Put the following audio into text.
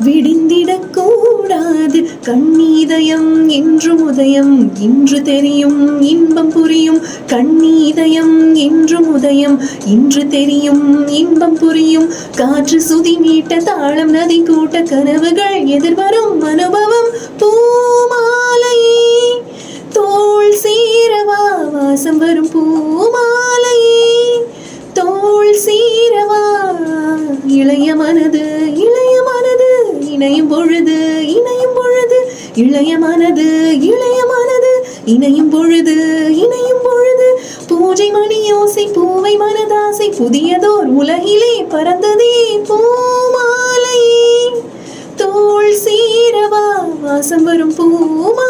விடிந்திடக்கூடாது கண்ணீதயம் என்றும் உதயம் இன்று தெரியும் இன்பம் புரியும் கண்ணீதயம் என்றும் உதயம் இன்று தெரியும் இன்பம் புரியும் காற்று சுதி மீட்ட தாளம் நதி கூட்ட கனவுகள் எதிர்வரும் அனுபவம் பூமாலையே தோள் சீரவா வாசம் வரும் பூமாலையே தோள் சீரவா இளைய மனது இணையும் பொழுது இளைய மனது இணையும் பொழுது பூஜை மணி யோசை பூவை மனதாசை புதியதோர் உலகிலே பறந்ததே பூமாலையே தோள் சீரவா வாசம் வரும் பூமா